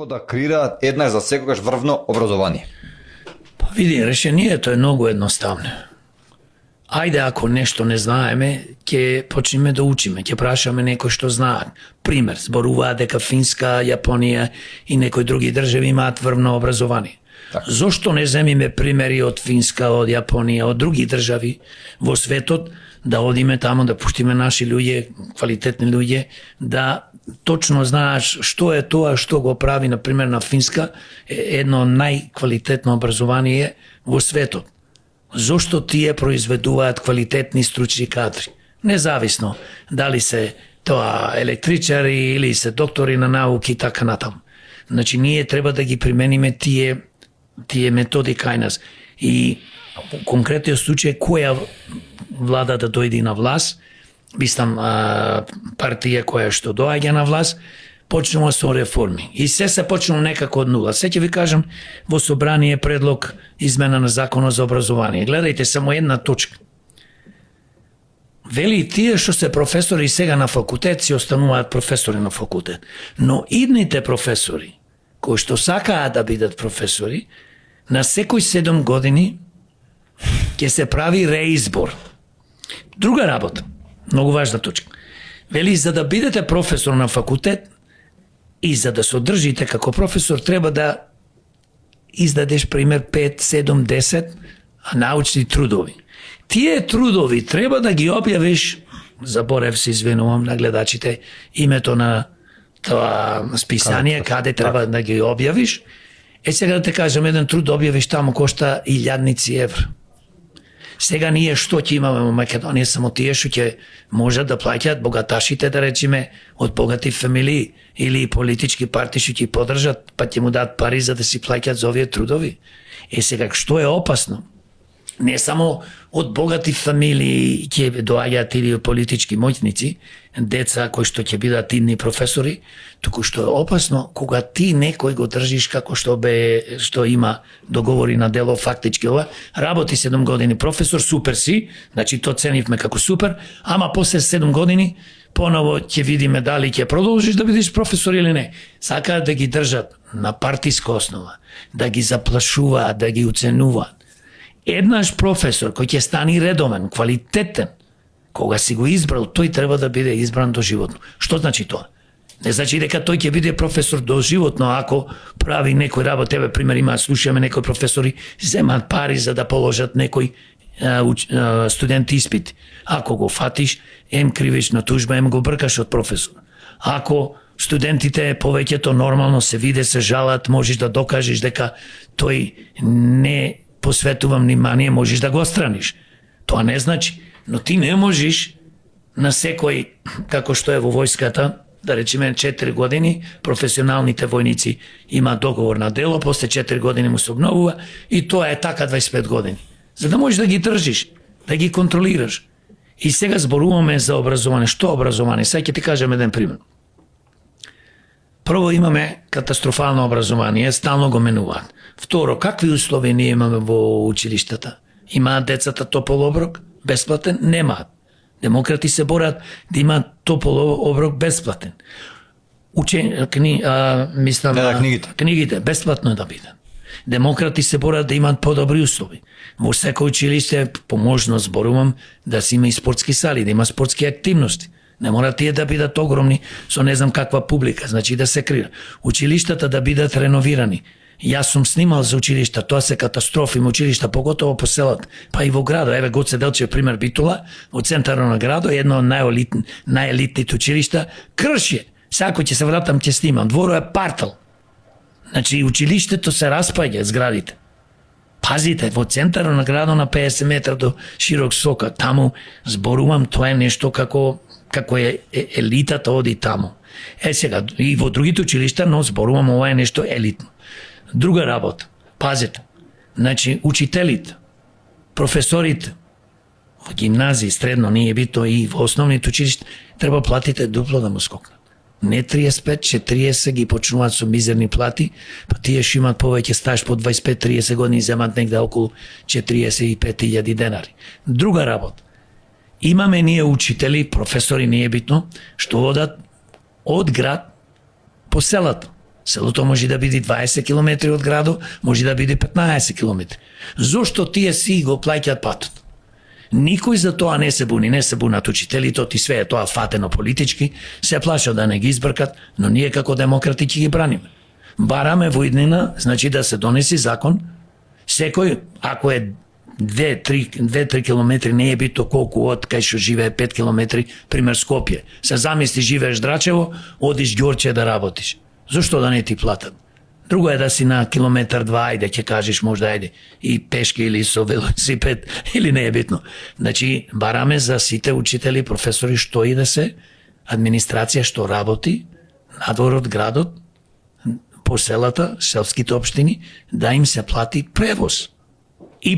како да креираат една за секогаш врвно образование? Па види, решението е многу едноставно. Ајде, ако нешто не знаеме, ќе почнеме да учиме, ќе прашаме некој што знаат. Пример, зборуваат дека Финска, Јапонија и некои други држави имаат врвно образование. Так. Зошто не земиме примери од Финска, од Јапонија, од други држави во светот, да одиме тамо, да пуштиме наши луѓе, квалитетни луѓе, да точно знаеш што е тоа што го прави, например, на Финска, едно најквалитетно образование во светот. Зошто тие произведуваат квалитетни стручни кадри? Независно дали се тоа електричари или се доктори на науки и така натаму. Значи, ние треба да ги примениме тие методи кај нас. И конкретниот случај, која влада да дојде на власт, мислам партија која што доаѓа на власт, почнува со реформи. И се почнува некако од нула. Се ќе ви кажам, во собрание предлог измена на законот за образование. Гледајте само една точка. Вели тие што се професори сега на факултет, си остануваат професори на факултет. Но идните професори, кои што сакаат да бидат професори, на секој 7 години ќе се прави реизбор. Друга работа, многу важна точка. Вели, за да бидете професор на факултет и за да се одржите како професор, треба да издадеш пример 5, 7, 10 научни трудови. Тие трудови треба да ги објавиш, заборев се, извинувам на гледачите, името на тоа списание, каде треба да ги објавиш. Сега да те кажам, еден труд да објавиш таму кошта 1000 евра. Сега ние што ќе имаме во Македонија, само тие што ќе можат да плаќаат богаташите, да речеме, од богати фамилии или политички партии што ќе поддржат, па ќе му дадат пари за да си плаќаат за овие трудови. Сега, што е опасно? Не само од богати фамилии ќе доаѓаат или политички моќници, деца кои што ќе бидат идни професори, туку што е опасно кога ти некој го држиш како што има договори на дело фактички ова, работи 7 години професор, супер си, значи то ценивме како супер, ама после 7 години поново ќе видиме дали ќе продолжиш да бидеш професор или не. Сакаат да ги држат на партиска основа, да ги заплашуваат, да ги уценуваат. Еднаш професор кој ќе стане редовен, квалитетен, кога си го избрал, тој треба да биде избран доживотно. Што значи тоа? Не значи дека тој ќе биде професор доживотно ако прави некој работа. Тебе пример има, слушаме некои професори земаат пари за да положат некој студент испит. Ако го фатиш, ем кривична тужба, ем го бркаш од професор. Ако студентите повеќето нормално се виде, се жалат, можеш да докажеш дека тој не посветува внимание, можеш да го отстраниш. Тоа не значи, но ти не можеш на секој, како што е во војската, да речеме 4 години, професионалните војници има договор на дело, после 4 години му се обновува и тоа е така 25 години. За да можеш да ги држиш, да ги контролираш. И сега зборуваме за образование. Што образование? Сега ќе ти кажам еден пример. Прво имаме катастрофално образование, стално го менуваат. Второ, какви услови ние имаме во училиштата? Имаат децата топол оброк? Бесплатен? Немаат. Демократи се борат да имаат топол оброк бесплатен. Книгите бесплатно е да бидат. Демократи се борат да имаат подобри услови. Во секој училиште по можност зборувам да си има и спортски сали, да има спортски активности. Не мора тие да бидат огромни со не знам каква публика, значи да се крира. Училиштата да бидат реновирани. Јас сум снимал за училишта, тоа се катастрофи во училишта, поготово по селата, па и во градот. Еве Гоце Делчев пример Битула, во центарот на градот, едно од најелитните училишта, крши. Сега ќе се вратам, ќе снимам. Дворот е партал. Значи училиштето се распаѓа, зградите. Пазите, во центарот на градот на 50 метра до широк сока, таму зборувам, тоа е нешто како е елитата оди таму. Сега и во другите училишта, но зборувам, ова е нешто елитно. Друга работа, пазете, значи учителите, професорите, во гимназии, средно, не е бито и во основните училишта, треба платите дупло да му скокнат. Не 35, 40 ги почнуваат со мизерни плати, па тие што имаат повеќе стаж по 25-30 години земат негде околу 45.000 денари. Друга работа, имаме ние учители, професори, не е битно, што одат од град по селата. Селото може да биде 20 километри од градот, може да биде 15 километри. Зошто тие си го плаќаат патот? Никој за тоа не се бунат учителите, и све е тоа фатено политички, се плашат да не ги избркат, но ние како демократи ќе ги браниме. Бараме во иднина, значи да се донеси закон, секој, ако е 2-3 километри, не е бито колку од кај што живее 5 километри, пример Скопје. Се замисли живееш Драчево, одиш Ѓорче да работиш. Зошто да не ти платат? Друго е да си на километар 2, ајде ќе кажеш можда ајде и пешки или со велосипед или не е битно. Значи бараме за сите учители, професори што и да се, администрација што работи надвор од градот, по селата, селските општини, да им се плати превоз. И